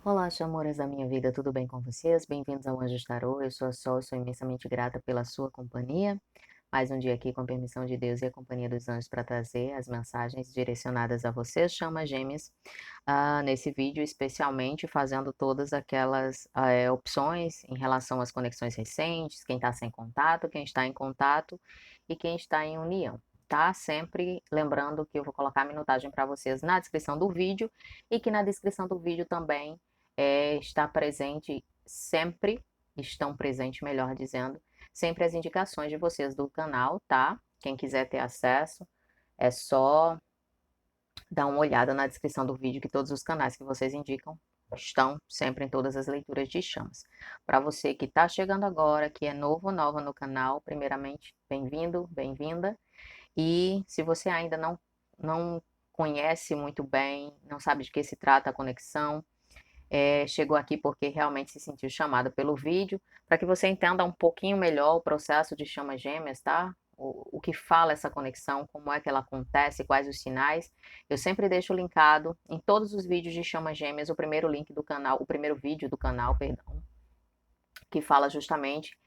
Olá, amores da minha vida, tudo bem com vocês? Bem-vindos ao Anjos Tarô. Eu sou a Sol, sou imensamente grata pela sua companhia. Mais um dia aqui com a permissão de Deus e a companhia dos anjos para trazer as mensagens direcionadas a vocês, chamas gêmeas, nesse vídeo, especialmente fazendo todas aquelas opções em relação às conexões recentes, quem está sem contato, quem está em contato e quem está em união. Tá? Sempre lembrando que eu vou colocar a minutagem para vocês na descrição do vídeo e que na descrição do vídeo também está presente sempre, estão presentes, melhor dizendo, sempre as indicações de vocês do canal, tá? Quem quiser ter acesso, é só dar uma olhada na descrição do vídeo, que todos os canais que vocês indicam estão sempre em todas as leituras de chamas. Para você que está chegando agora, que é novo ou nova no canal, primeiramente, bem-vindo, bem-vinda. E se você ainda não conhece muito bem, não sabe de que se trata a conexão, chegou aqui porque realmente se sentiu chamado pelo vídeo, para que você entenda um pouquinho melhor o processo de chamas gêmeas, tá? O que fala essa conexão, como é que ela acontece, quais os sinais. Eu sempre deixo linkado em todos os vídeos de chamas gêmeas o primeiro link do canal, o primeiro vídeo do canal, perdão, que fala justamente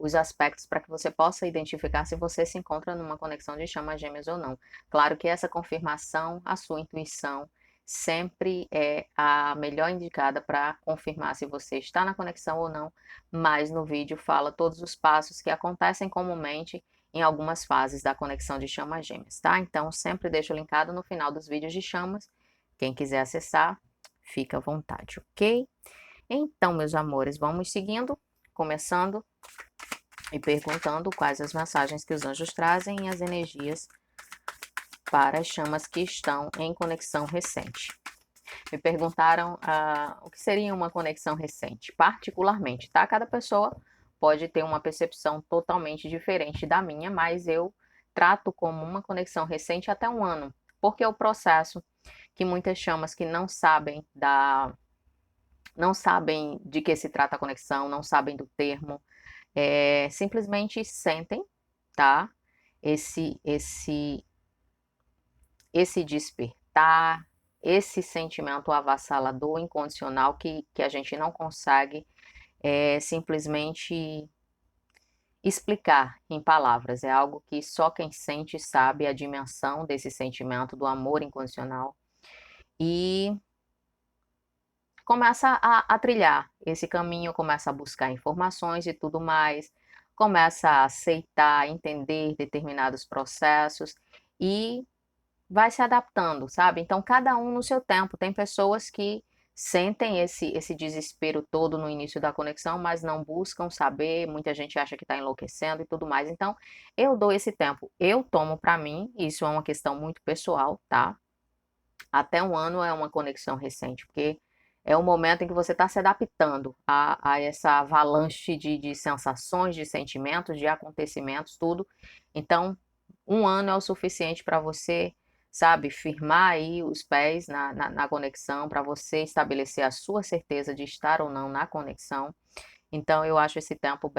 os aspectos para que você possa identificar se você se encontra numa conexão de chamas gêmeas ou não. Claro que essa confirmação, a sua intuição, sempre é a melhor indicada para confirmar se você está na conexão ou não, mas no vídeo fala todos os passos que acontecem comumente em algumas fases da conexão de chamas gêmeas, tá? Então, sempre deixo linkado no final dos vídeos de chamas. Quem quiser acessar, fica à vontade, ok? Então, meus amores, vamos seguindo, começando e perguntando quais as mensagens que os anjos trazem e as energias para as chamas que estão em conexão recente. Me perguntaram o que seria uma conexão recente, particularmente, tá? Cada pessoa pode ter uma percepção totalmente diferente da minha, mas eu trato como uma conexão recente até um ano, porque é o processo que muitas chamas que não sabem de que se trata a conexão, não sabem do termo, simplesmente sentem, tá? Esse, esse, esse despertar, esse sentimento avassalador, incondicional, que a gente não consegue simplesmente explicar em palavras. É algo que só quem sente sabe a dimensão desse sentimento do amor incondicional. E começa a trilhar esse caminho, começa a buscar informações e tudo mais, começa a aceitar, entender determinados processos e vai se adaptando, sabe? Então, cada um no seu tempo. Tem pessoas que sentem esse desespero todo no início da conexão, mas não buscam saber. Muita gente acha que está enlouquecendo e tudo mais. Então, eu dou esse tempo. Eu tomo para mim, isso é uma questão muito pessoal, tá? Até um ano é uma conexão recente, porque é o momento em que você está se adaptando a essa avalanche de sensações, de sentimentos, de acontecimentos, tudo. Então, um ano é o suficiente para você, sabe, firmar aí os pés na conexão, para você estabelecer a sua certeza de estar ou não na conexão. Então, eu acho esse tempo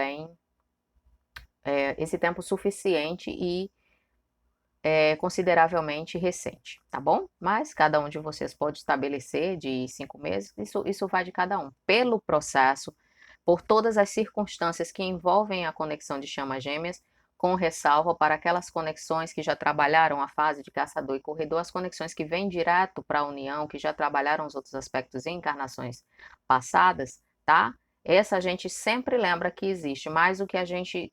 suficiente e consideravelmente recente, tá bom? Mas cada um de vocês pode estabelecer de 5 meses, isso vai de cada um. Pelo processo, por todas as circunstâncias que envolvem a conexão de chamas gêmeas, com ressalva para aquelas conexões que já trabalharam a fase de caçador e corredor, as conexões que vêm direto para a união, que já trabalharam os outros aspectos em encarnações passadas, tá? Essa a gente sempre lembra que existe, mas o que a gente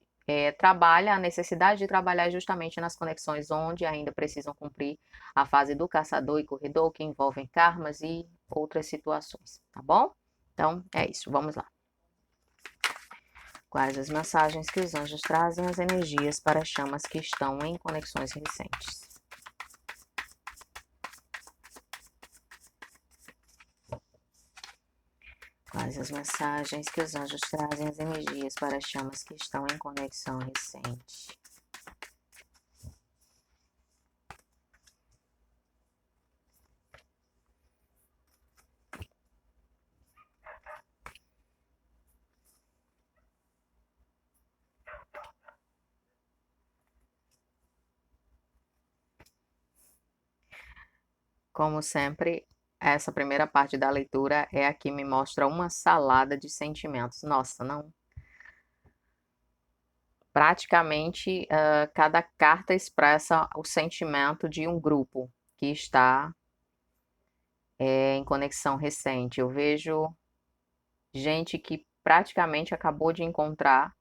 trabalha, a necessidade de trabalhar justamente nas conexões onde ainda precisam cumprir a fase do caçador e corredor, que envolvem karmas e outras situações, tá bom? Então, é isso, vamos lá. Quais as mensagens que os anjos trazem, as energias para as chamas que estão em conexões recentes? Quais as mensagens que os anjos trazem, as energias para as chamas que estão em conexão recente? Como sempre, essa primeira parte da leitura é a que me mostra uma salada de sentimentos. Nossa, não. Praticamente, cada carta expressa o sentimento de um grupo que está em conexão recente. Eu vejo gente que praticamente acabou de encontrar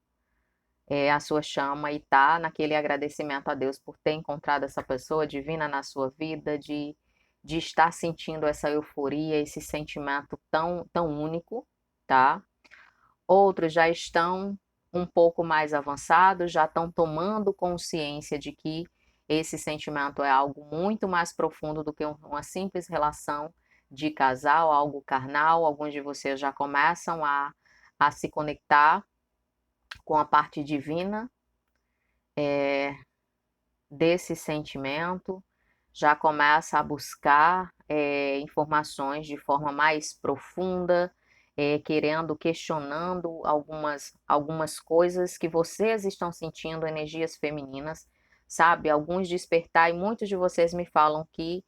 a sua chama e tá naquele agradecimento a Deus por ter encontrado essa pessoa divina na sua vida, de estar sentindo essa euforia, esse sentimento tão único, tá? Outros já estão um pouco mais avançados, já estão tomando consciência de que esse sentimento é algo muito mais profundo do que uma simples relação de casal, algo carnal. Alguns de vocês já começam a se conectar com a parte divina desse sentimento, já começa a buscar informações de forma mais profunda, querendo, questionando algumas coisas que vocês estão sentindo, energias femininas, sabe? Alguns despertar, e muitos de vocês me falam que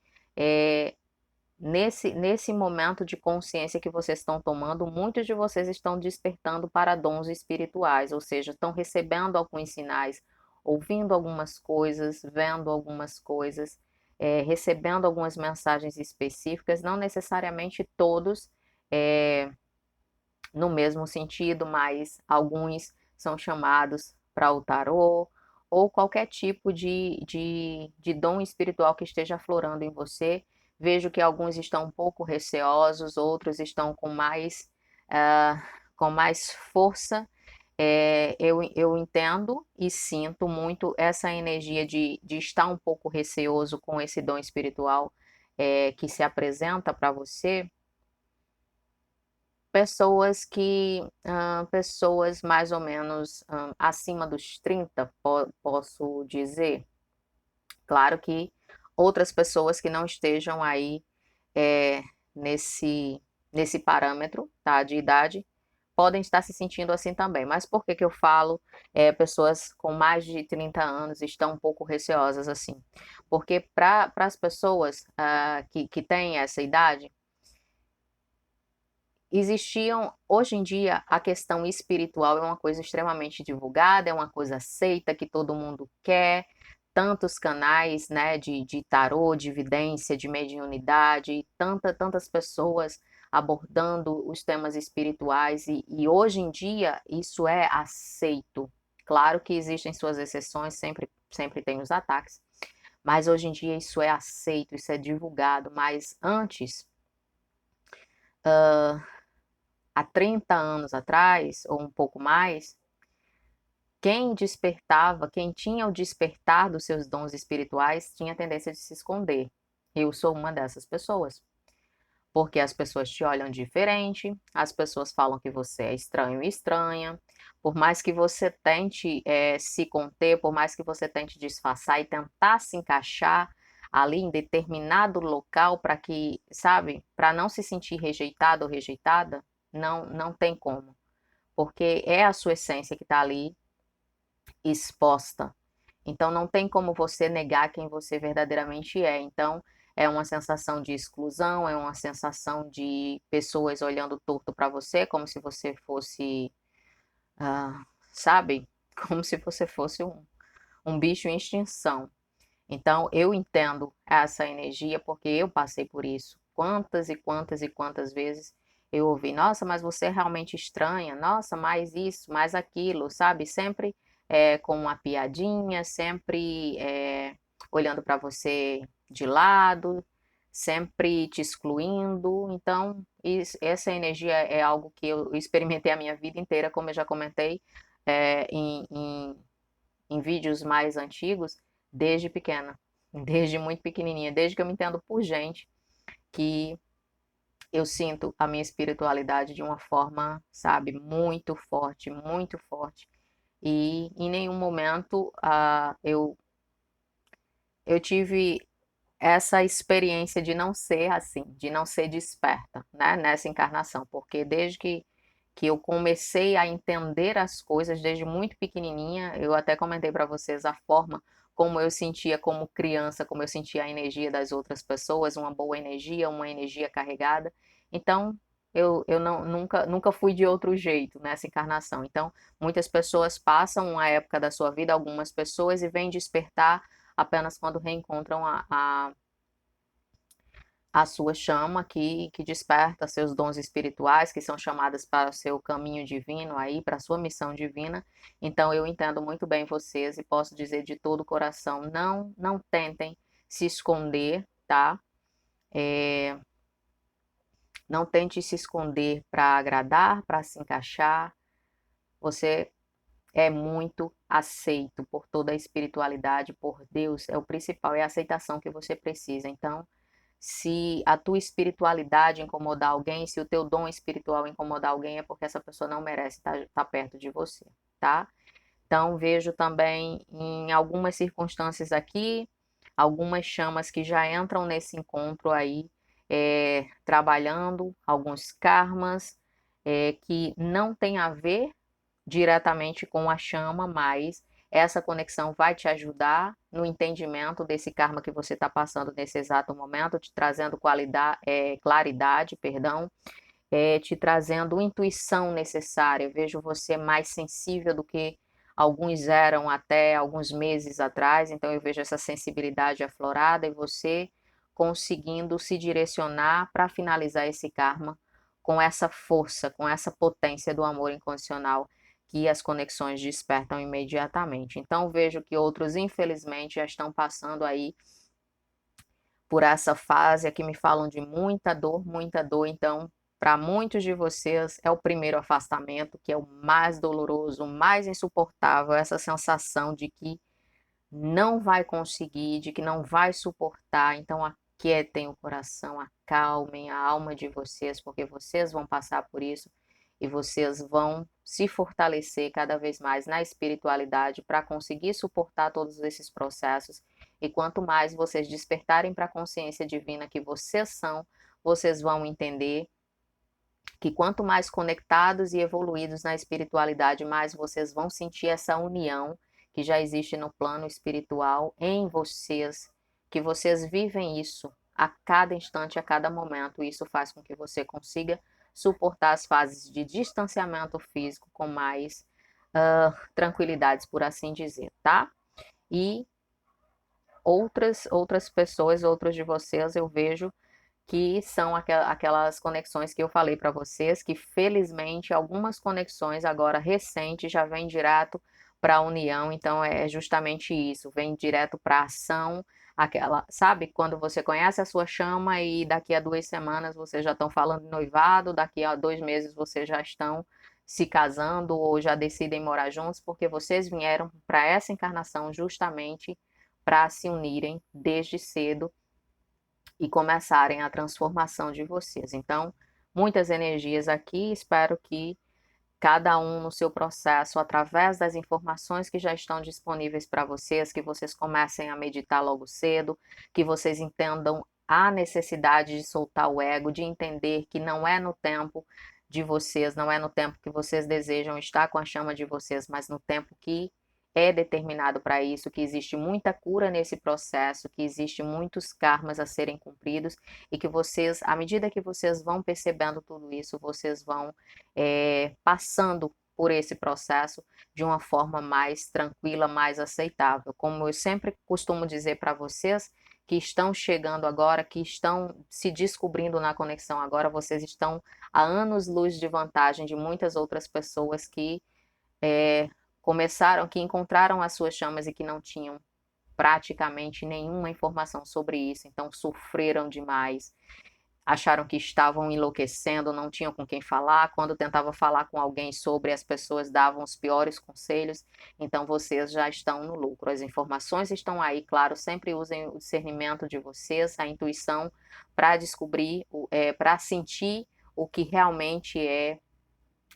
nesse momento de consciência que vocês estão tomando, muitos de vocês estão despertando para dons espirituais, ou seja, estão recebendo alguns sinais, ouvindo algumas coisas, vendo algumas coisas, recebendo algumas mensagens específicas, não necessariamente todos no mesmo sentido, mas alguns são chamados para o tarô, ou qualquer tipo de dom espiritual que esteja aflorando em você. Vejo que alguns estão um pouco receosos, outros estão com mais força. Eu entendo e sinto muito essa energia de estar um pouco receoso com esse dom espiritual que se apresenta para você. Pessoas mais ou menos acima dos 30, posso dizer. Claro que outras pessoas que não estejam aí nesse, nesse parâmetro, tá, de idade, podem estar se sentindo assim também. Mas por que que eu falo pessoas com mais de 30 anos estão um pouco receosas assim? Porque para as pessoas que têm essa idade, hoje em dia, a questão espiritual é uma coisa extremamente divulgada, é uma coisa aceita, que todo mundo quer, tantos canais, né, de tarô, de vidência, de mediunidade, tantas pessoas abordando os temas espirituais, e hoje em dia isso é aceito. Claro que existem suas exceções, sempre tem os ataques, mas hoje em dia isso é aceito, isso é divulgado, mas antes há 30 anos atrás, ou um pouco mais, quem tinha o despertar dos seus dons espirituais, tinha a tendência de se esconder. Eu sou uma dessas pessoas. Porque as pessoas te olham diferente, as pessoas falam que você é estranho e estranha. Por mais que você tente se conter, por mais que você tente disfarçar e tentar se encaixar ali em determinado local para que, sabe, para não se sentir rejeitado ou rejeitada, não tem como. Porque é a sua essência que está ali exposta. Então não tem como você negar quem você verdadeiramente é. Então é uma sensação de exclusão, é uma sensação de pessoas olhando torto para você, como se você fosse, sabe? Como se você fosse um bicho em extinção. Então eu entendo essa energia porque eu passei por isso. Quantas e quantas e quantas vezes eu ouvi, nossa, mas você é realmente estranha, nossa, mais isso, mais aquilo, sabe? Sempre com uma piadinha, sempre olhando para você de lado, sempre te excluindo. Então, essa energia é algo que eu experimentei a minha vida inteira, como eu já comentei em vídeos mais antigos, desde pequena, desde muito pequenininha, desde que eu me entendo por gente, que eu sinto a minha espiritualidade de uma forma, sabe, muito forte, muito forte. E em nenhum momento eu tive essa experiência de não ser assim, de não ser desperta, né, nessa encarnação, porque desde que eu comecei a entender as coisas desde muito pequenininha, eu até comentei para vocês a forma como eu sentia como criança, como eu sentia a energia das outras pessoas, uma boa energia, uma energia carregada. Então, eu não, nunca fui de outro jeito nessa encarnação. Então, muitas pessoas passam uma época da sua vida, algumas pessoas, e vêm despertar apenas quando reencontram a sua chama que desperta seus dons espirituais, que são chamadas para o seu caminho divino aí, para a sua missão divina. Então eu entendo muito bem vocês e posso dizer de todo o coração, não tentem se esconder, tá? É, não tente se esconder para agradar, para se encaixar. Você é muito aceito por toda a espiritualidade, por Deus, é o principal, é a aceitação que você precisa. Então, se a tua espiritualidade incomodar alguém, se o teu dom espiritual incomodar alguém, é porque essa pessoa não merece estar perto de você, tá? Então, vejo também em algumas circunstâncias aqui, algumas chamas que já entram nesse encontro aí, trabalhando alguns karmas, que não tem a ver diretamente com a chama, mas essa conexão vai te ajudar no entendimento desse karma que você está passando nesse exato momento, te trazendo claridade, perdão, te trazendo intuição necessária. Eu vejo você mais sensível do que alguns eram até alguns meses atrás, então eu vejo essa sensibilidade aflorada e você conseguindo se direcionar para finalizar esse karma com essa força, com essa potência do amor incondicional que as conexões despertam imediatamente. Então vejo que outros, infelizmente, já estão passando aí por essa fase, aqui me falam de muita dor, então para muitos de vocês é o primeiro afastamento, que é o mais doloroso, o mais insuportável, essa sensação de que não vai conseguir, de que não vai suportar. Então aquietem o coração, acalmem a alma de vocês, porque vocês vão passar por isso e vocês vão se fortalecer cada vez mais na espiritualidade para conseguir suportar todos esses processos. E quanto mais vocês despertarem para a consciência divina que vocês são, vocês vão entender que quanto mais conectados e evoluídos na espiritualidade, mais vocês vão sentir essa união que já existe no plano espiritual em vocês, que vocês vivem isso a cada instante, a cada momento, e isso faz com que você consiga suportar as fases de distanciamento físico com mais tranquilidades, por assim dizer, tá? E outras pessoas, outros de vocês, eu vejo que são aquelas conexões que eu falei para vocês, que felizmente algumas conexões agora recentes já vêm direto para a união, então é justamente isso, vem direto para a ação, aquela, sabe, quando você conhece a sua chama e daqui a 2 semanas vocês já estão falando em noivado, daqui a 2 meses vocês já estão se casando ou já decidem morar juntos, porque vocês vieram para essa encarnação justamente para se unirem desde cedo e começarem a transformação de vocês. Então, muitas energias aqui, espero que cada um no seu processo, através das informações que já estão disponíveis para vocês, que vocês comecem a meditar logo cedo, que vocês entendam a necessidade de soltar o ego, de entender que não é no tempo de vocês, não é no tempo que vocês desejam estar com a chama de vocês, mas no tempo que é determinado para isso, que existe muita cura nesse processo, que existe muitos karmas a serem cumpridos e que vocês, à medida que vocês vão percebendo tudo isso, vocês vão passando por esse processo de uma forma mais tranquila, mais aceitável. Como eu sempre costumo dizer para vocês que estão chegando agora, que estão se descobrindo na conexão agora, vocês estão a anos-luz de vantagem de muitas outras pessoas que começaram, que encontraram as suas chamas e que não tinham praticamente nenhuma informação sobre isso, então sofreram demais, acharam que estavam enlouquecendo, não tinham com quem falar, quando tentava falar com alguém sobre, as pessoas davam os piores conselhos, então vocês já estão no lucro, as informações estão aí, claro, sempre usem o discernimento de vocês, a intuição, para descobrir, para sentir o que realmente é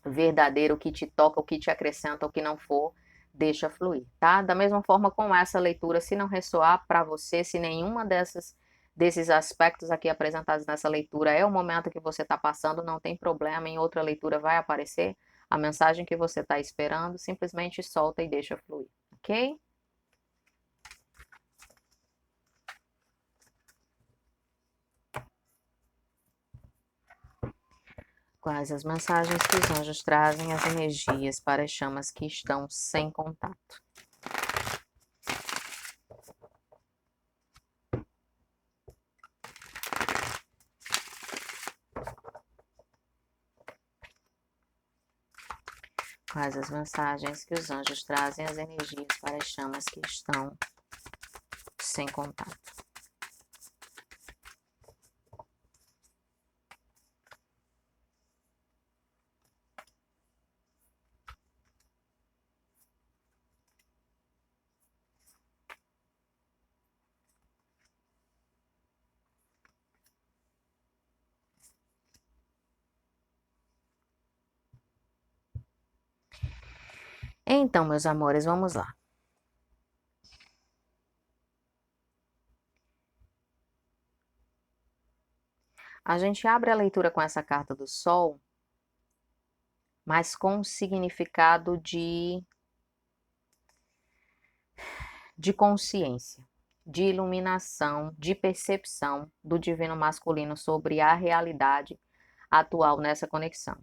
verdadeiro, o que te toca, o que te acrescenta, o que não for, deixa fluir, tá? Da mesma forma com essa leitura, se não ressoar para você, se nenhuma desses aspectos aqui apresentados nessa leitura é o momento que você está passando, não tem problema, em outra leitura vai aparecer a mensagem que você está esperando, simplesmente solta e deixa fluir, ok? Quais as mensagens que os anjos trazem, as energias para as chamas que estão sem contato? Quais as mensagens que os anjos trazem, as energias para as chamas que estão sem contato? Então, meus amores, vamos lá. A gente abre a leitura com essa carta do Sol, mas com um significado de consciência, de iluminação, de percepção do divino masculino sobre a realidade atual nessa conexão.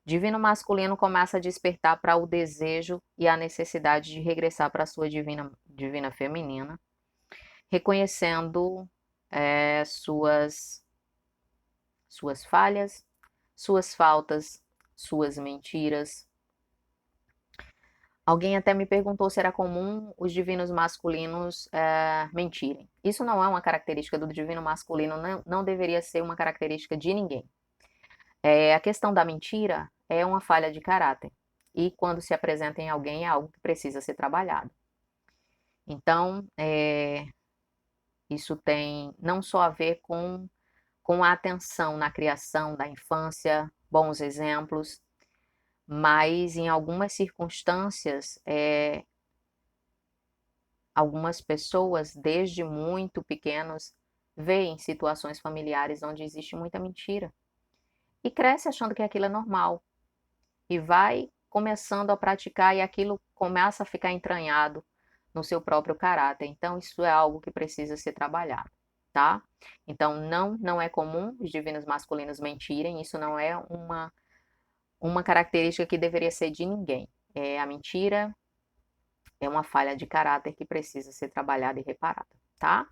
Divino masculino começa a despertar para o desejo e a necessidade de regressar para a sua divina feminina, reconhecendo suas falhas, suas faltas, suas mentiras. Alguém até me perguntou se era comum os divinos masculinos mentirem. Isso não é uma característica do divino masculino, não deveria ser uma característica de ninguém. A questão da mentira é uma falha de caráter. E quando se apresenta em alguém é algo que precisa ser trabalhado. Então, isso tem não só a ver com a atenção na criação da infância, bons exemplos, mas em algumas circunstâncias, algumas pessoas, desde muito pequenos, veem situações familiares onde existe muita mentira e cresce achando que aquilo é normal e vai começando a praticar e aquilo começa a ficar entranhado no seu próprio caráter. Então, isso é algo que precisa ser trabalhado, tá? Então, não é comum os divinos masculinos mentirem, isso não é uma característica que deveria ser de ninguém. A mentira é uma falha de caráter que precisa ser trabalhada e reparada, tá?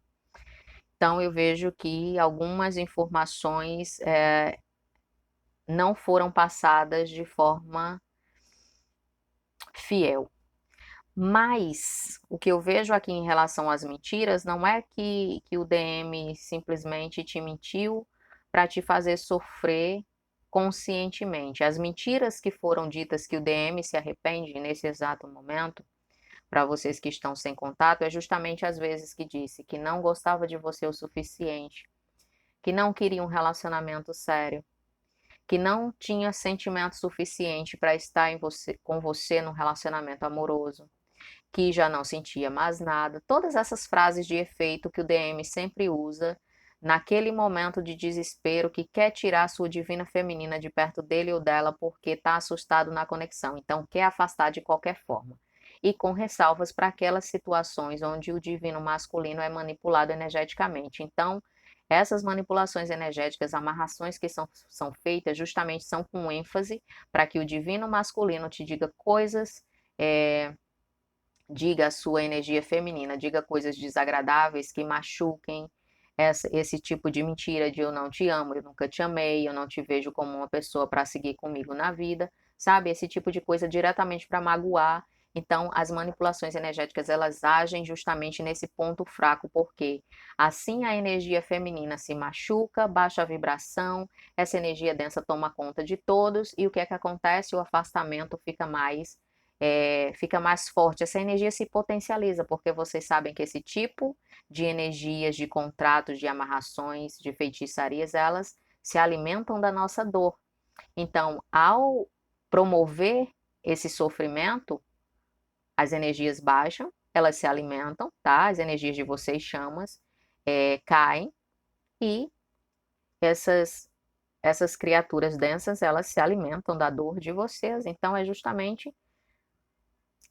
Então, eu vejo que algumas informações não foram passadas de forma fiel. Mas o que eu vejo aqui em relação às mentiras não é que o DM simplesmente te mentiu para te fazer sofrer conscientemente. As mentiras que foram ditas que o DM se arrepende nesse exato momento, para vocês que estão sem contato, é justamente as vezes que disse que não gostava de você o suficiente, que não queria um relacionamento sério, que não tinha sentimento suficiente para estar com você num relacionamento amoroso, que já não sentia mais nada. Todas essas frases de efeito que o DM sempre usa naquele momento de desespero que quer tirar a sua divina feminina de perto dele ou dela porque está assustado na conexão, então quer afastar de qualquer forma. E com ressalvas para aquelas situações onde o divino masculino é manipulado energeticamente. Então, essas manipulações energéticas, amarrações que são feitas, justamente são com ênfase para que o divino masculino te diga coisas, diga a sua energia feminina, diga coisas desagradáveis que machuquem, esse tipo de mentira de eu não te amo, eu nunca te amei, eu não te vejo como uma pessoa para seguir comigo na vida, sabe? Esse tipo de coisa diretamente para magoar. Então, as manipulações energéticas, elas agem justamente nesse ponto fraco, porque assim a energia feminina se machuca, baixa a vibração, essa energia densa toma conta de todos, e o que é que acontece? O afastamento fica mais forte, essa energia se potencializa, porque vocês sabem que esse tipo de energias, de contratos, de amarrações, de feitiçarias, elas se alimentam da nossa dor. Então, ao promover esse sofrimento, as energias baixam, elas se alimentam, tá? As energias de vocês, chamas, caem e essas criaturas densas, elas se alimentam da dor de vocês. Então, é justamente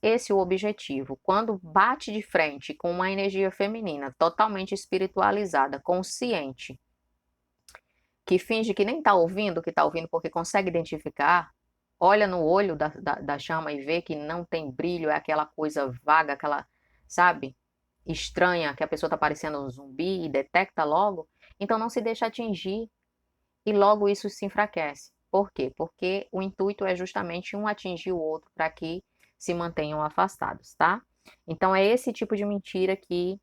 esse é o objetivo. Quando bate de frente com uma energia feminina totalmente espiritualizada, consciente, que finge que nem está ouvindo, que está ouvindo porque consegue identificar, olha no olho da chama e vê que não tem brilho, é aquela coisa vaga, aquela, sabe, estranha, que a pessoa está parecendo um zumbi e detecta logo, então não se deixa atingir e logo isso se enfraquece. Por quê? Porque o intuito é justamente um atingir o outro para que se mantenham afastados, tá? Então é esse tipo de mentira que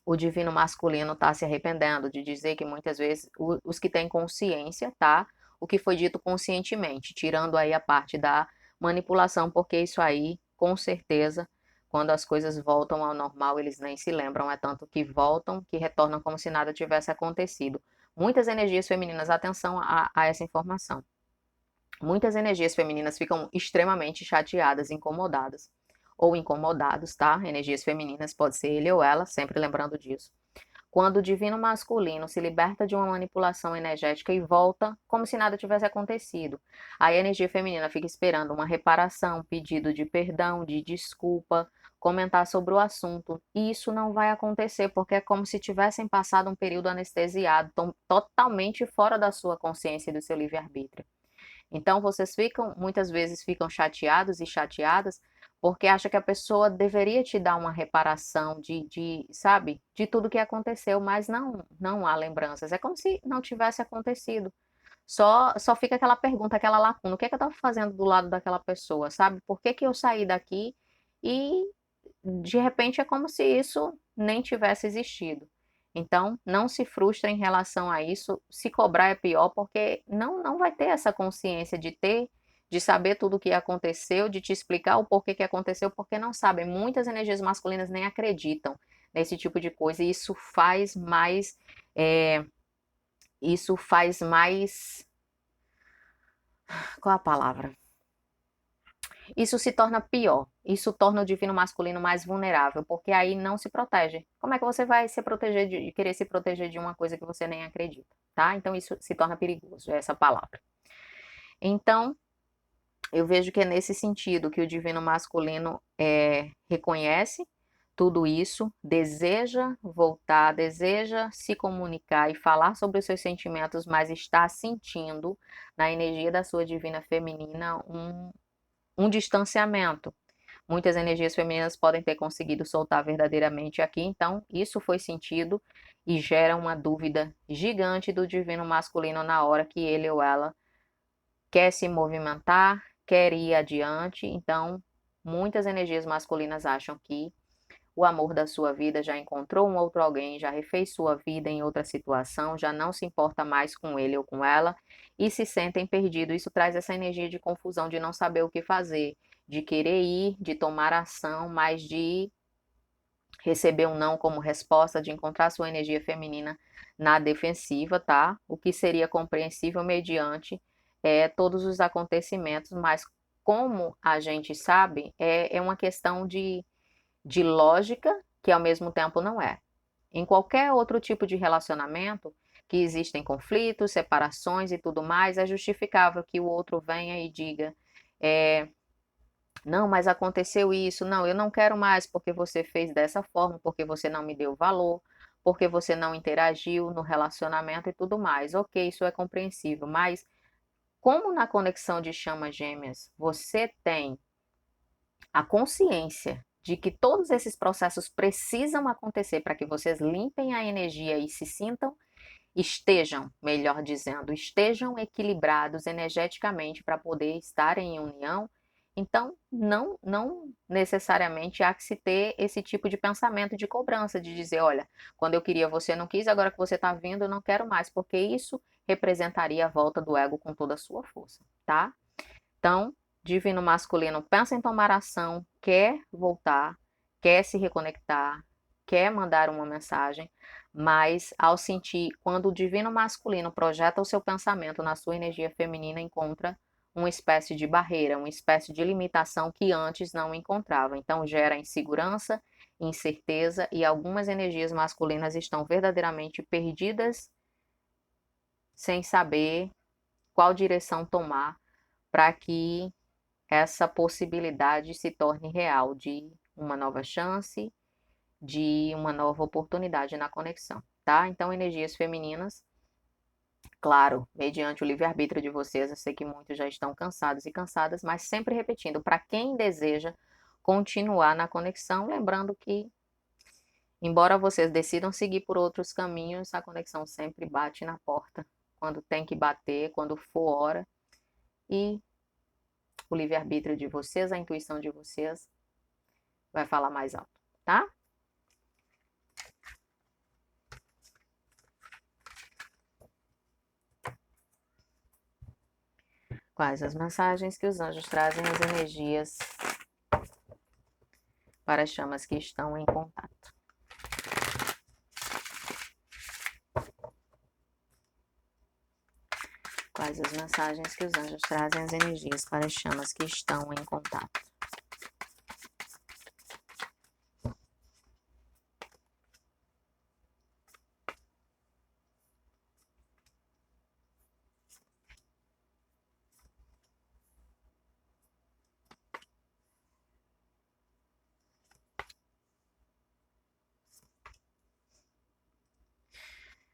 o divino masculino está se arrependendo de dizer que muitas vezes os que têm consciência, tá? O que foi dito conscientemente, tirando aí a parte da manipulação, porque isso aí, com certeza, quando as coisas voltam ao normal, eles nem se lembram, é tanto que voltam, que retornam como se nada tivesse acontecido. Muitas energias femininas, atenção a essa informação. Muitas energias femininas ficam extremamente chateadas, incomodadas ou incomodados, tá? Energias femininas, pode ser ele ou ela, sempre lembrando disso. Quando o divino masculino se liberta de uma manipulação energética e volta como se nada tivesse acontecido. Aí a energia feminina fica esperando uma reparação, pedido de perdão, de desculpa, comentar sobre o assunto. E isso não vai acontecer, porque é como se tivessem passado um período anestesiado, totalmente fora da sua consciência e do seu livre-arbítrio. Então, vocês ficam, muitas vezes ficam chateados e chateadas porque acha que a pessoa deveria te dar uma reparação sabe, de tudo que aconteceu, mas não há lembranças. É como se não tivesse acontecido. Só fica aquela pergunta, aquela lacuna. O que é que eu estava fazendo do lado daquela pessoa, sabe? Por que que eu saí daqui e de repente é como se isso nem tivesse existido. Então, não se frustre em relação a isso. Se cobrar é pior, porque não vai ter essa consciência de saber tudo o que aconteceu, de te explicar o porquê que aconteceu, porque não sabem. Muitas energias masculinas nem acreditam nesse tipo de coisa, e é, isso faz mais, qual a palavra? Isso se torna pior. Isso torna o divino masculino mais vulnerável, porque aí não se protege. Como é que você vai se proteger de querer se proteger de uma coisa que você nem acredita, tá? Então isso se torna perigoso, é essa palavra. Então, eu vejo que é nesse sentido que o divino masculino reconhece tudo isso, deseja voltar, deseja se comunicar e falar sobre os seus sentimentos, mas está sentindo na energia da sua divina feminina um distanciamento. Muitas energias femininas podem ter conseguido soltar verdadeiramente aqui, então isso foi sentido e gera uma dúvida gigante do divino masculino na hora que ele ou ela quer se movimentar, quer ir adiante. Então, muitas energias masculinas acham que o amor da sua vida já encontrou um outro alguém, já refez sua vida em outra situação, já não se importa mais com ele ou com ela e se sentem perdidos. Isso traz essa energia de confusão, de não saber o que fazer, de querer ir, de tomar ação, mas de receber um não como resposta, de encontrar sua energia feminina na defensiva, tá? O que seria compreensível mediante todos os acontecimentos, mas como a gente sabe, é uma questão de lógica que ao mesmo tempo não é. Em qualquer outro tipo de relacionamento que existem conflitos, separações e tudo mais, é justificável que o outro venha e diga: é, não, mas aconteceu isso, não, eu não quero mais porque você fez dessa forma, porque você não me deu valor, porque você não interagiu no relacionamento e tudo mais. Ok, isso é compreensível, mas como na conexão de chamas gêmeas você tem a consciência de que todos esses processos precisam acontecer para que vocês limpem a energia e se sintam, estejam, melhor dizendo, estejam equilibrados energeticamente para poder estar em união. Então, não necessariamente há que se ter esse tipo de pensamento de cobrança, de dizer, olha, quando eu queria você não quis, agora que você está vindo, eu não quero mais, porque isso representaria a volta do ego com toda a sua força, tá? Então, divino masculino pensa em tomar ação, quer voltar, quer se reconectar, quer mandar uma mensagem, mas ao sentir, quando o divino masculino projeta o seu pensamento na sua energia feminina, encontra uma espécie de barreira, uma espécie de limitação que antes não encontrava. Então, gera insegurança, incerteza e algumas energias masculinas estão verdadeiramente perdidas, sem saber qual direção tomar para que essa possibilidade se torne real de uma nova chance, de uma nova oportunidade na conexão, tá? Então, energias femininas Claro, mediante o livre-arbítrio de vocês, eu sei que muitos já estão cansados e cansadas, mas sempre repetindo, para quem deseja continuar na conexão, lembrando que, embora vocês decidam seguir por outros caminhos, a conexão sempre bate na porta, quando tem que bater, quando for hora, e o livre-arbítrio de vocês, a intuição de vocês, vai falar mais alto, tá? Quais as mensagens que os anjos trazem, as energias para as chamas que estão em contato? Quais as mensagens que os anjos trazem, as energias para as chamas que estão em contato?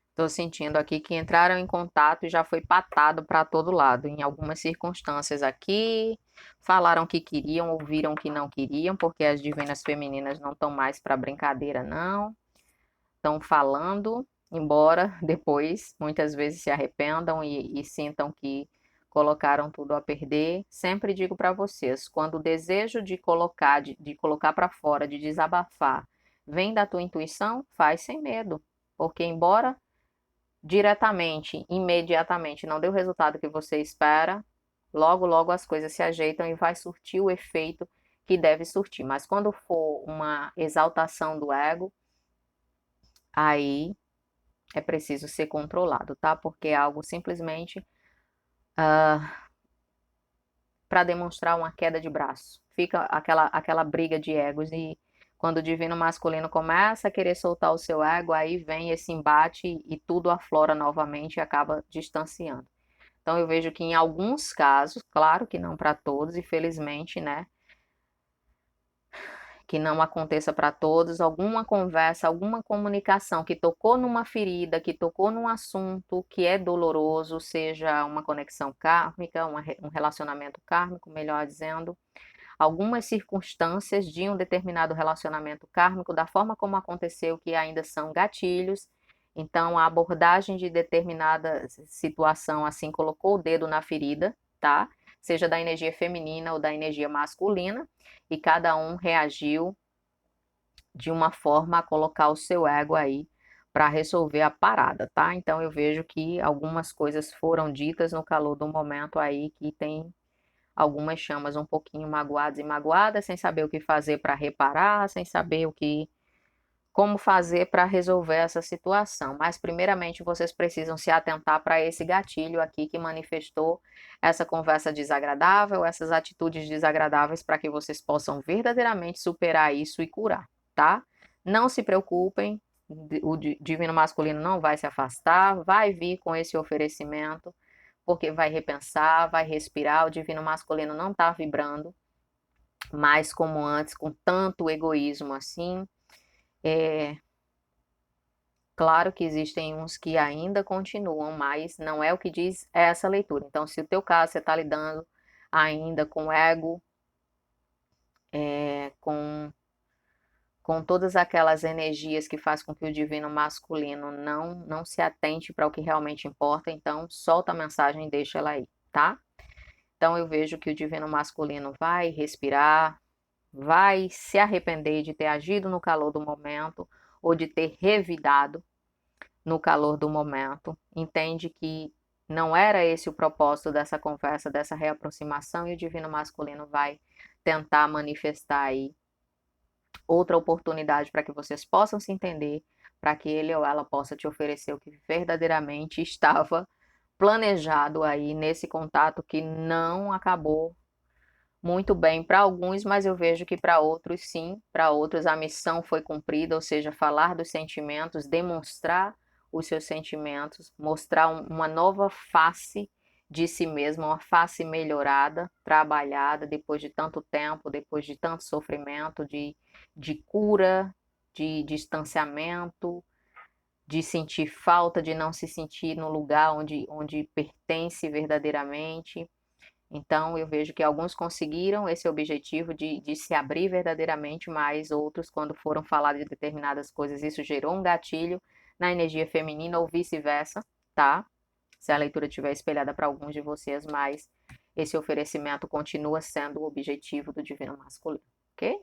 Estou sentindo aqui que entraram em contato e já foi patado para todo lado. Em algumas circunstâncias aqui, falaram que queriam, ouviram que não queriam, porque as divinas femininas não estão mais para brincadeira, não. Estão falando, embora depois muitas vezes se arrependam e sintam que colocaram tudo a perder. Sempre digo para vocês, quando o desejo de colocar para fora, de desabafar, vem da tua intuição, faz sem medo, porque embora diretamente, imediatamente, não deu o resultado que você espera, logo, logo as coisas se ajeitam e vai surtir o efeito que deve surtir. Mas quando for uma exaltação do ego, aí é preciso ser controlado, tá? Porque é algo simplesmente para demonstrar uma queda de braço. Fica aquela briga de egos e quando o divino masculino começa a querer soltar o seu ego, aí vem esse embate e tudo aflora novamente e acaba distanciando. Então eu vejo que em alguns casos, claro que não para todos, infelizmente, né? Que não aconteça para todos, alguma conversa, alguma comunicação que tocou numa ferida, que tocou num assunto que é doloroso, seja uma conexão kármica, um relacionamento kármico, melhor dizendo, algumas circunstâncias de um determinado relacionamento kármico, da forma como aconteceu, que ainda são gatilhos. Então, a abordagem de determinada situação, assim, colocou o dedo na ferida, tá? Seja da energia feminina ou da energia masculina, e cada um reagiu de uma forma a colocar o seu ego aí para resolver a parada, tá? Então, eu vejo que algumas coisas foram ditas no calor do momento aí que tem algumas chamas um pouquinho magoadas e magoadas, sem saber o que fazer para reparar, sem saber como fazer para resolver essa situação. Mas primeiramente vocês precisam se atentar para esse gatilho aqui que manifestou essa conversa desagradável, essas atitudes desagradáveis para que vocês possam verdadeiramente superar isso e curar, tá? Não se preocupem, o divino masculino não vai se afastar, vai vir com esse oferecimento porque vai repensar, vai respirar. O divino masculino não está vibrando mais como antes, com tanto egoísmo assim. Claro que existem uns que ainda continuam, mas não é o que diz essa leitura. Então, se o teu caso você está lidando ainda com ego, com todas aquelas energias que faz com que o divino masculino não se atente para o que realmente importa, então solta a mensagem e deixa ela aí, tá? Então eu vejo que o divino masculino vai respirar, vai se arrepender de ter agido no calor do momento ou de ter revidado no calor do momento. Entende que não era esse o propósito dessa conversa, dessa reaproximação, e o divino masculino vai tentar manifestar aí outra oportunidade para que vocês possam se entender, para que ele ou ela possa te oferecer o que verdadeiramente estava planejado aí nesse contato que não acabou muito bem para alguns, mas eu vejo que para outros sim, para outros a missão foi cumprida, ou seja, falar dos sentimentos, demonstrar os seus sentimentos, mostrar uma nova face de si mesma, uma face melhorada, trabalhada depois de tanto tempo, depois de tanto sofrimento, de cura, de distanciamento, de sentir falta, de não se sentir no lugar onde pertence verdadeiramente. Então, eu vejo que alguns conseguiram esse objetivo de se abrir verdadeiramente, mas outros, quando foram falar de determinadas coisas, isso gerou um gatilho na energia feminina ou vice-versa, tá? Se a leitura estiver espelhada para alguns de vocês, mas esse oferecimento continua sendo o objetivo do divino masculino, ok?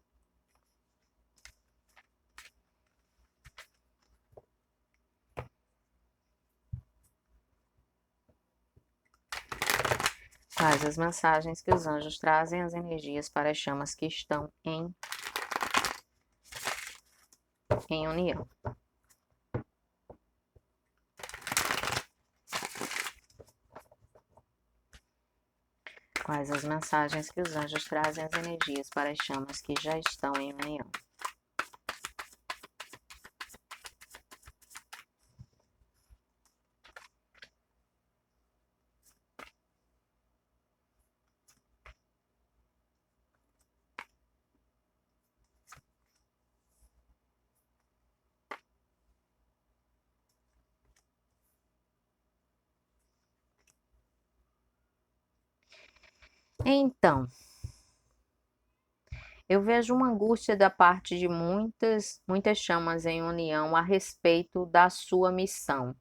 Quais as mensagens que os anjos trazem, as energias para as chamas que estão em união? Quais as mensagens que os anjos trazem, as energias para as chamas que já estão em união? Então, eu vejo uma angústia da parte de muitas chamas em união a respeito da sua missão,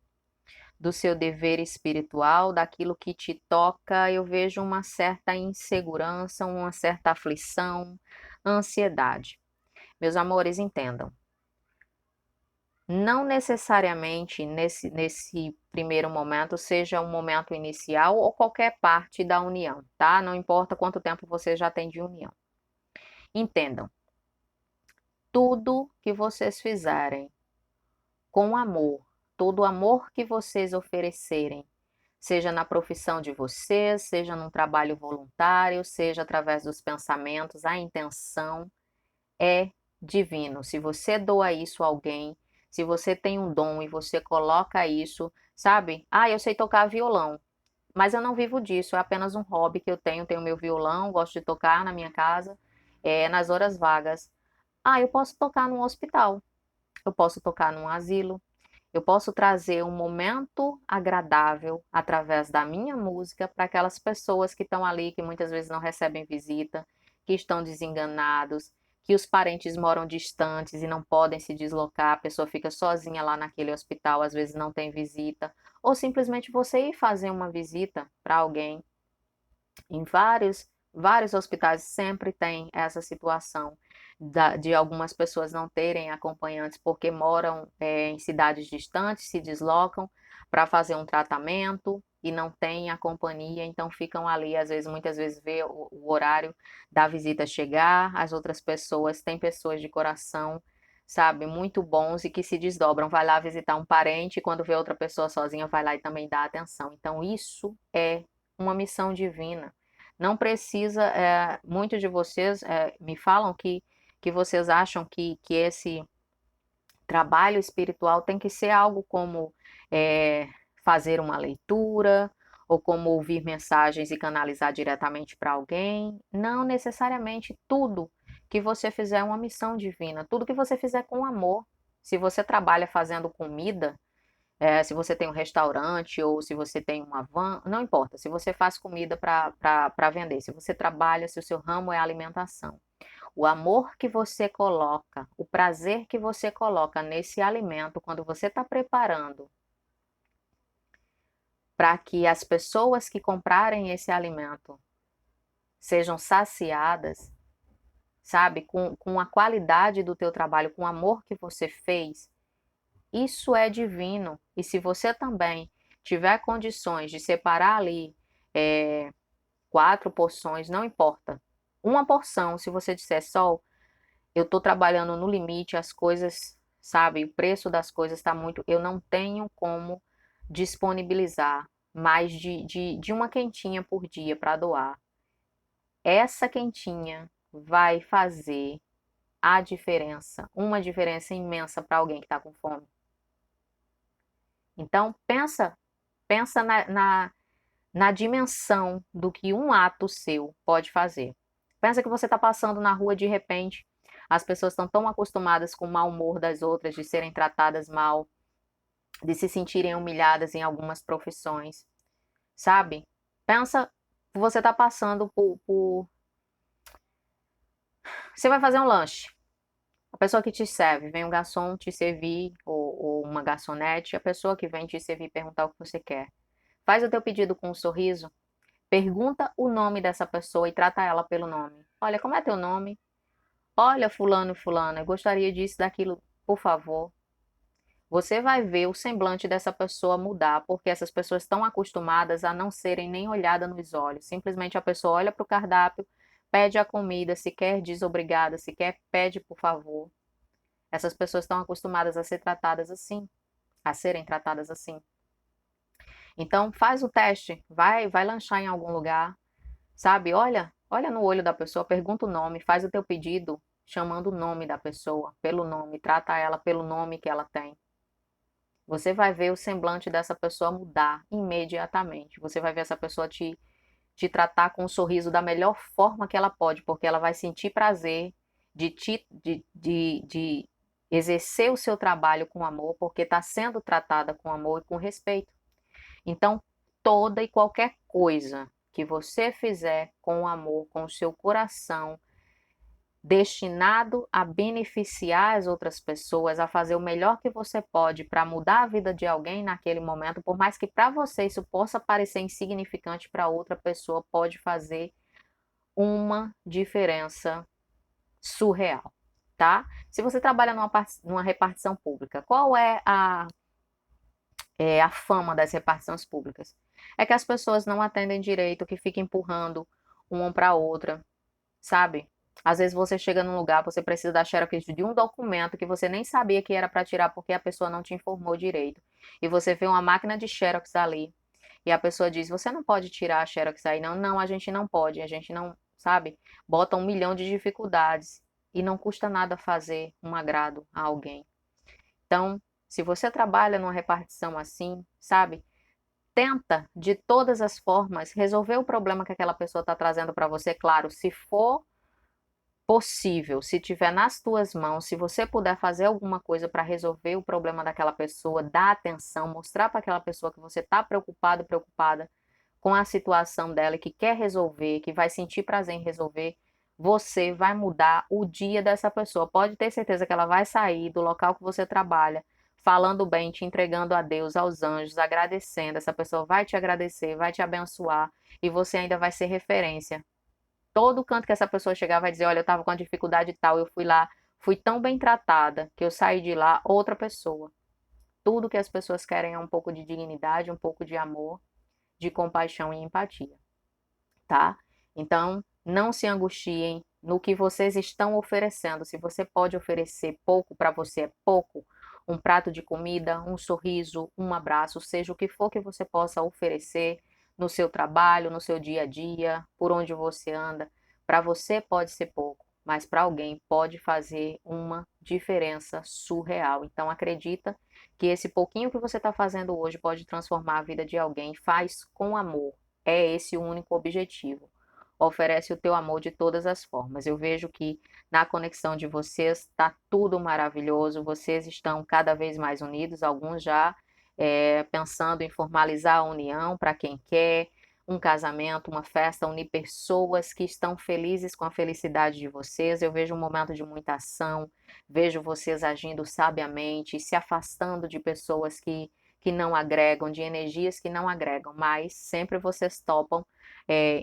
do seu dever espiritual, daquilo que te toca. Eu vejo uma certa insegurança, uma certa aflição, ansiedade. Meus amores, entendam. Não necessariamente nesse primeiro momento seja um momento inicial ou qualquer parte da união, tá? Não importa quanto tempo você já tem de união. Entendam, tudo que vocês fizerem com amor, todo o amor que vocês oferecerem, seja na profissão de vocês, seja num trabalho voluntário, seja através dos pensamentos, a intenção é divino. Se você doa isso a alguém, se você tem um dom e você coloca isso, sabe? Ah, eu sei tocar violão, mas eu não vivo disso, é apenas um hobby que eu tenho meu violão, gosto de tocar na minha casa, nas horas vagas. Ah, eu posso tocar num hospital, eu posso tocar num asilo, eu posso trazer um momento agradável através da minha música para aquelas pessoas que estão ali, que muitas vezes não recebem visita, que estão desenganados, que os parentes moram distantes e não podem se deslocar, a pessoa fica sozinha lá naquele hospital, às vezes não tem visita, ou simplesmente você ir fazer uma visita para alguém. Em vários hospitais sempre tem essa situação de algumas pessoas não terem acompanhantes porque moram em cidades distantes, se deslocam para fazer um tratamento e não têm a companhia, então ficam ali, às vezes, muitas vezes vê o horário da visita chegar, as outras pessoas, tem pessoas de coração, sabe, muito bons e que se desdobram, vai lá visitar um parente e quando vê outra pessoa sozinha, vai lá e também dá atenção. Então, isso é uma missão divina. Não precisa, muitos de vocês me falam que vocês acham que esse trabalho espiritual tem que ser algo como é, fazer uma leitura, ou como ouvir mensagens e canalizar diretamente para alguém. Não necessariamente tudo que você fizer é uma missão divina, tudo que você fizer com amor. Se você trabalha fazendo comida, se você tem um restaurante ou se você tem uma van, não importa. Se você faz comida para vender, se você trabalha, se o seu ramo é alimentação, o amor que você coloca, o prazer que você coloca nesse alimento, quando você está preparando para que as pessoas que comprarem esse alimento sejam saciadas, sabe, com a qualidade do teu trabalho, com o amor que você fez, isso é divino. E se você também tiver condições de separar ali 4 porções, não importa. Uma porção, se você disser, Sol, eu estou trabalhando no limite, as coisas, sabe, o preço das coisas está muito, eu não tenho como disponibilizar mais de uma quentinha por dia para doar. Essa quentinha vai fazer a diferença, uma diferença imensa para alguém que está com fome. Então, pensa na dimensão do que um ato seu pode fazer. Pensa que você está passando na rua de repente, as pessoas estão tão acostumadas com o mau humor das outras, de serem tratadas mal, de se sentirem humilhadas em algumas profissões, sabe? Pensa, você está passando Você vai fazer um lanche. A pessoa que te serve, vem um garçom te servir, ou uma garçonete, a pessoa que vem te servir perguntar o que você quer. Faz o teu pedido com um sorriso, pergunta o nome dessa pessoa e trata ela pelo nome. Olha, como é teu nome? Olha, fulano e fulana, eu gostaria disso, daquilo, por favor. Você vai ver o semblante dessa pessoa mudar, porque essas pessoas estão acostumadas a não serem nem olhadas nos olhos. Simplesmente a pessoa olha para o cardápio, pede a comida, se quer diz obrigada, se quer pede por favor. Essas pessoas estão acostumadas a ser tratadas assim, a serem tratadas assim. Então faz o teste, vai lanchar em algum lugar, sabe? Olha no olho da pessoa, pergunta o nome, faz o teu pedido chamando o nome da pessoa, pelo nome, trata ela pelo nome que ela tem. Você vai ver o semblante dessa pessoa mudar imediatamente. Você vai ver essa pessoa te tratar com um sorriso da melhor forma que ela pode, porque ela vai sentir prazer de exercer o seu trabalho com amor, porque está sendo tratada com amor e com respeito. Então, toda e qualquer coisa que você fizer com amor, com o seu coração, destinado a beneficiar as outras pessoas, a fazer o melhor que você pode para mudar a vida de alguém naquele momento, por mais que para você isso possa parecer insignificante, para outra pessoa pode fazer uma diferença surreal, tá? Se você trabalha numa repartição pública, qual é a fama das repartições públicas? É que as pessoas não atendem direito, que ficam empurrando uma para outra, sabe? Às vezes você chega num lugar, você precisa da xerox de um documento que você nem sabia que era para tirar porque a pessoa não te informou direito. E você vê uma máquina de xerox ali e a pessoa diz: "Você não pode tirar a xerox aí não". Não, a gente não pode, a gente não, sabe? Bota 1 milhão de dificuldades e não custa nada fazer um agrado a alguém. Então, se você trabalha numa repartição assim, sabe? Tenta de todas as formas resolver o problema que aquela pessoa está trazendo para você, claro, se for possível, se tiver nas tuas mãos, se você puder fazer alguma coisa para resolver o problema daquela pessoa, dar atenção, mostrar para aquela pessoa que você está preocupado, preocupada com a situação dela e que quer resolver, que vai sentir prazer em resolver, você vai mudar o dia dessa pessoa. Pode ter certeza que ela vai sair do local que você trabalha, falando bem, te entregando a Deus, aos anjos, agradecendo. Essa pessoa vai te agradecer, vai te abençoar e você ainda vai ser referência. Todo canto que essa pessoa chegar vai dizer: olha, eu estava com uma dificuldade tal, eu fui lá, fui tão bem tratada que eu saí de lá outra pessoa. Tudo que as pessoas querem é um pouco de dignidade, um pouco de amor, de compaixão e empatia, tá? Então, não se angustiem no que vocês estão oferecendo. Se você pode oferecer pouco, para você é pouco, um prato de comida, um sorriso, um abraço, seja o que for que você possa oferecer no seu trabalho, no seu dia a dia, por onde você anda, para você pode ser pouco, mas para alguém pode fazer uma diferença surreal. Então, acredita que esse pouquinho que você está fazendo hoje pode transformar a vida de alguém. Faz com amor. É esse o único objetivo. Oferece o teu amor de todas as formas. Eu vejo que na conexão de vocês está tudo maravilhoso. Vocês estão cada vez mais unidos. Alguns já pensando em formalizar a união para quem quer um casamento, uma festa, unir pessoas que estão felizes com a felicidade de vocês. Eu vejo um momento de muita ação, vejo vocês agindo sabiamente, se afastando de pessoas que não agregam, de energias que não agregam, mas sempre vocês topam,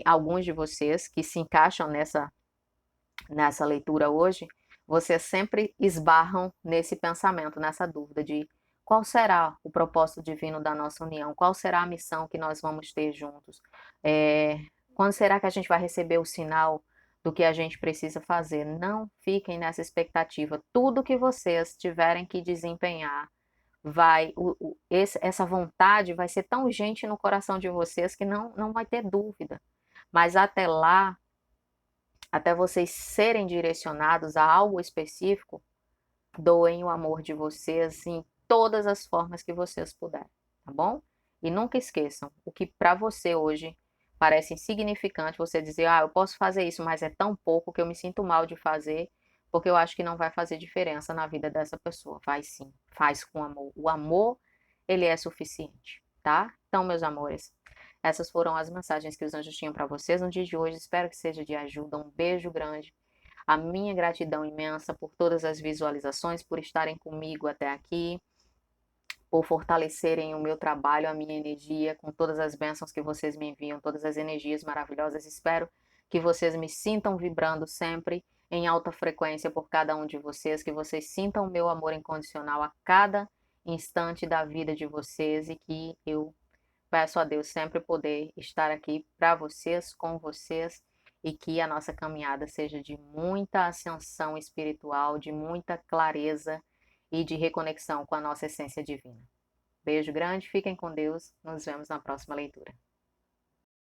alguns de vocês que se encaixam nessa leitura hoje, vocês sempre esbarram nesse pensamento, nessa dúvida de qual será o propósito divino da nossa união, qual será a missão que nós vamos ter juntos, quando será que a gente vai receber o sinal do que a gente precisa fazer. Não fiquem nessa expectativa. Tudo que vocês tiverem que desempenhar, essa vontade vai ser tão urgente no coração de vocês que não vai ter dúvida. Mas até lá, até vocês serem direcionados a algo específico, doem o amor de vocês em todas as formas que vocês puderem, tá bom? E nunca esqueçam, o que para você hoje parece insignificante, você dizer: ah, eu posso fazer isso, mas é tão pouco que eu me sinto mal de fazer, porque eu acho que não vai fazer diferença na vida dessa pessoa. Vai sim, faz com amor. O amor Ele é suficiente, tá? Então, meus amores, essas foram as mensagens que os anjos tinham para vocês no dia de hoje. Espero que seja de ajuda. Um beijo grande. A minha gratidão imensa por todas as visualizações, por estarem comigo até aqui, por fortalecerem o meu trabalho, a minha energia, com todas as bênçãos que vocês me enviam, todas as energias maravilhosas. Espero que vocês me sintam vibrando sempre em alta frequência por cada um de vocês, que vocês sintam o meu amor incondicional a cada instante da vida de vocês e que eu peço a Deus sempre poder estar aqui para vocês, com vocês, e que a nossa caminhada seja de muita ascensão espiritual, de muita clareza e de reconexão com a nossa essência divina. Beijo grande, fiquem com Deus, nos vemos na próxima leitura.